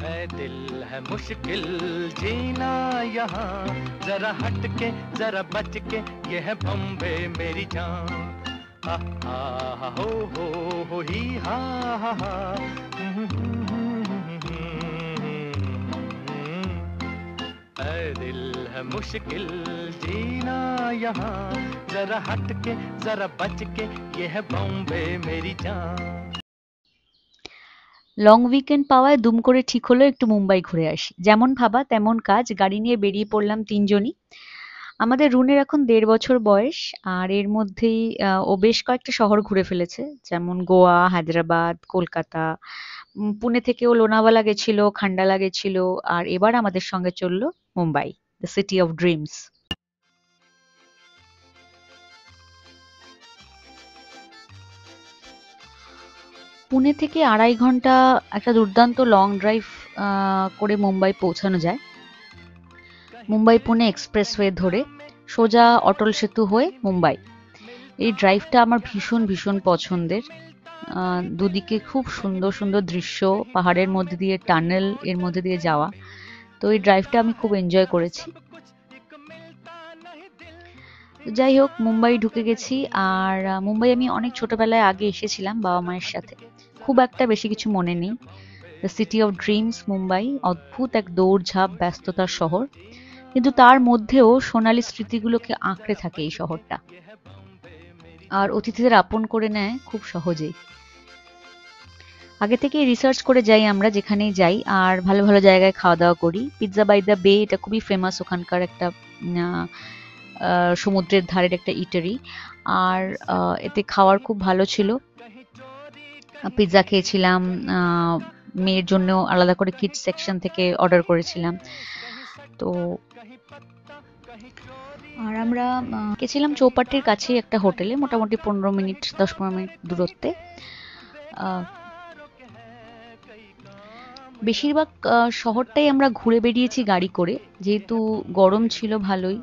है दिल है मुश्किल जीना यहाँ, जरा हट के जरा बच के, ये है बम्बे मेरी जान। हा हा हो ही हा हा। है दिल है मुश्किल जीना यहाँ, जरा हट के जरा बच के, ये है बम्बे मेरी जान। লং উইকেন্ড পাওয়ায় দুম করে ঠিক হলো একটু মুম্বাই ঘুরে আসি। যেমন ভাবা তেমন কাজ, গাড়ি নিয়ে বেরিয়ে পড়লাম তিনজনই। আমাদের রুনের এখন ১.৫ বছর বয়স, আর এর মধ্যেই ও বেশ কয়েকটা শহর ঘুরে ফেলেছে, যেমন গোয়া, হায়দ্রাবাদ, কলকাতা। পুনে থেকেও লোনাভালা গেছিল, খান্ডালা গেছিল, আর এবার আমাদের সঙ্গে চললো Mumbai, the city of dreams. Pune থেকে ২.৫ ঘন্টা একটা দুর্দান্ত লং ড্রাইভ করে মুম্বাই পৌঁছানো যায়। মুম্বাই পুনে এক্সপ্রেসওয়ে ধরে সোজা অটল সেতু হয়ে মুম্বাই। এই ড্রাইভটা আমার ভীষণ ভীষণ পছন্দের। দুদিকে খুব সুন্দর সুন্দর দৃশ্য, পাহাড়ের মধ্যে দিয়ে টানেল, এর মধ্যে দিয়ে যাওয়া। তো এই ড্রাইভটা আমি খুব এনজয় করেছি। যাই হোক, মুম্বাই ঢুকে গেছি। আর মুম্বাই আমি অনেক ছোটবেলায় আগে এসেছিলাম বাবা মায়ের সাথে, খুব একটা বেশি কিছু মনে নেই। The city of dreams Mumbai অদ্ভুত এক দৌড়ঝাঁপ ব্যস্ততার শহর, কিন্তু তার মধ্যেও সোনালী স্মৃতিগুলোকে আঁকড়ে থাকে এই শহরটা, আর অতিথিদের আপন করে নেয় খুব সহজেই। আগে থেকেই রিসার্চ করে যাই আমরা যেখানেই যাই, আর ভালো ভালো জায়গায় খাওয়া দাওয়া করি। পিৎজা বাই দ্য বে, এটা খুবই ফেমাস ওখানকার একটা সমুদ্রের ধারের একটা ইটারি, আর এতে খাওয়ার খুব ভালো ছিল। পিৎজা খেয়েছিলাম, মেয়ের জন্য আলাদা করে কিডস সেকশন থেকে অর্ডার করেছিলাম। তো আর আমরা গেছিলাম চৌপাটির কাছেই একটা হোটেলে, মোটামুটি ১৫ মিনিট দূরত্বে। বেশিরভাগ শহরটাই আমরা ঘুরে বেরিয়েছি গাড়ি করে, যেহেতু গরম ছিল ভালোই।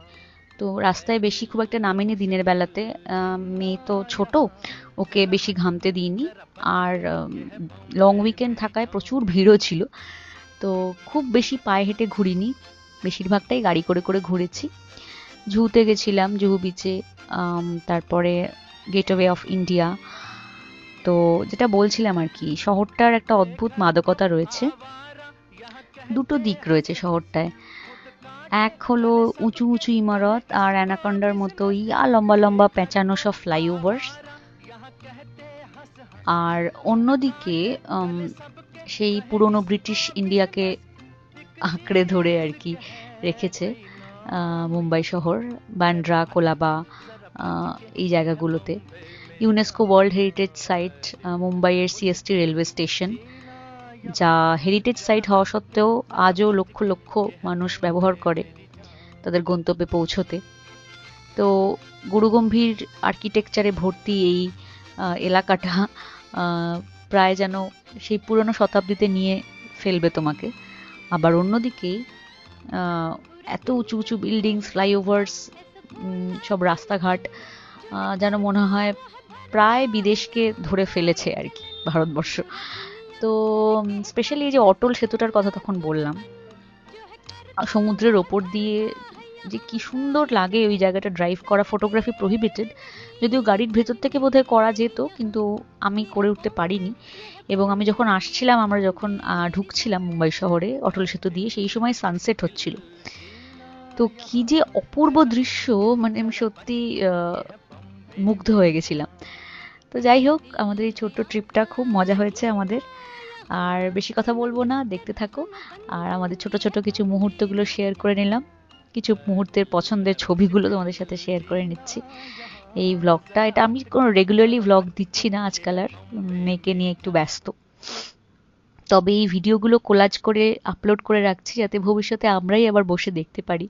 তো রাস্তায় বেশি খুব একটা নামেনি দিনের বেলাতে, মেয়ে তো ছোট, ওকে বেশি ঘামতে দিইনি। আর লং উইকেন্ড থাকায় প্রচুর ভিড়ও ছিল, তো খুব বেশি পায়ে হেঁটে ঘুরিনি, বেশিরভাগটাই গাড়ি করে করে ঘুরেছি। জুহুতে গেছিলাম, জুহু বিচে, তারপরে গেটওয়ে অফ ইন্ডিয়া। তো যেটা বলছিলাম আর কি, শহরটার একটা অদ্ভুত মাদকতা রয়েছে, দুটো দিক রয়েছে শহরটায়। এক হলো উঁচু উঁচু ইমারত আর অ্যানাকন্ডার মতো ইয়া লম্বা লম্বা পেঁচানো সব ফ্লাইওভার্স, আর অন্যদিকে সেই পুরনো ব্রিটিশ ইন্ডিয়াকে আঁকড়ে ধরে আর কি রেখেছে মুম্বাই শহর, বান্দ্রা, কোলাবা, এই জায়গাগুলোতে। ইউনেস্কো ওয়ার্ল্ড হেরিটেজ সাইট মুম্বাইয়ের সিএসটি রেলওয়ে স্টেশন, যা হেরিটেজ সাইট হওয়া সত্ত্বেও আজও লক্ষ লক্ষ মানুষ ব্যবহার করে তাদের গন্তব্যে পৌঁছতে। তো গুরুগম্ভীর আর্কিটেকচারে ভর্তি এই এলাকাটা প্রায় যেন সেই পুরনো শতাব্দীতে নিয়ে ফেলবে তোমাকে। আবার অন্যদিকে এত উঁচু উঁচু বিল্ডিংস, ফ্লাইওভার্স, সব রাস্তাঘাট, যেন মনে হয় প্রায় বিদেশকে ধরে ফেলেছে আর কি ভারতবর্ষ। তো স্পেশালি এই যে অটল সেতুটার কথা তখন বললাম, সমুদ্রের ওপর দিয়ে যে কি সুন্দর লাগে ওই জায়গাটা ড্রাইভ করা। ফটোগ্রাফি প্রহিবিটেড, যদিও গাড়ির ভেতর থেকে বোধহয় করা যেত, কিন্তু আমি করে উঠতে পারিনি। এবং আমি যখন আসছিলাম, আমরা যখন ঢুকছিলাম মুম্বাই শহরে অটল সেতু দিয়ে, সেই সময় সানসেট হচ্ছিল। তো কি যে অপূর্ব দৃশ্য, মানে আমি সত্যি মুগ্ধ হয়ে গেছিলাম। তো যাই হোক, আমাদের এই ছোট্ট ট্রিপটা খুব মজা হয়েছে আমাদের। আর বেশি কথা বলবো না, দেখতে থাকো। আর আমাদের ছোট ছোট কিছু মুহূর্তগুলো শেয়ার করে নিলাম, কিছু মুহূর্তের পছন্দের ছবিগুলো তোমাদের সাথে শেয়ার করে নিচ্ছি এই ভ্লগটা। এটা আমি কোনো রেগুলারলি ভ্লগ দিচ্ছি না আজকাল, আর মেয়েকে নিয়ে একটু ব্যস্ত। তবে এই ভিডিওগুলো কোলাজ করে আপলোড করে রাখছি, যাতে ভবিষ্যতে আমরাই আবার বসে দেখতে পারি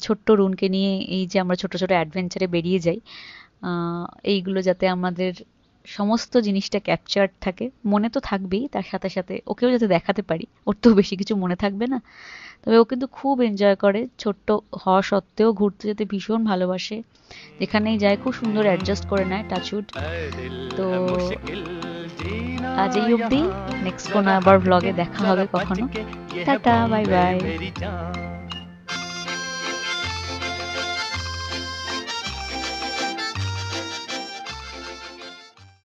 ছোট্ট রুনকে নিয়ে এই যে আমরা ছোট ছোট অ্যাডভেঞ্চারে বেরিয়ে যাই। এইগুলো যাতে আমাদের সমস্ত জিনিসটা ক্যাপচার থাকে, মনে তো থাকবেই, তার সাথে সাথে ওকেও যাতে দেখাতে পারি। ওর তো বেশি কিছু মনে থাকবে না, তবে ও কিন্তু খুব এনজয় করে, ছোট্ট হওয়া সত্ত্বেও ঘুরতে যেতে ভীষণ ভালোবাসে। যেখানেই যায় খুব সুন্দর অ্যাডজাস্ট করে নেয়, টাচউড। তো আজ এই অবধি, নেক্সট কোনো আবার ব্লগে দেখা হবে কখনো। Tata, bye bye.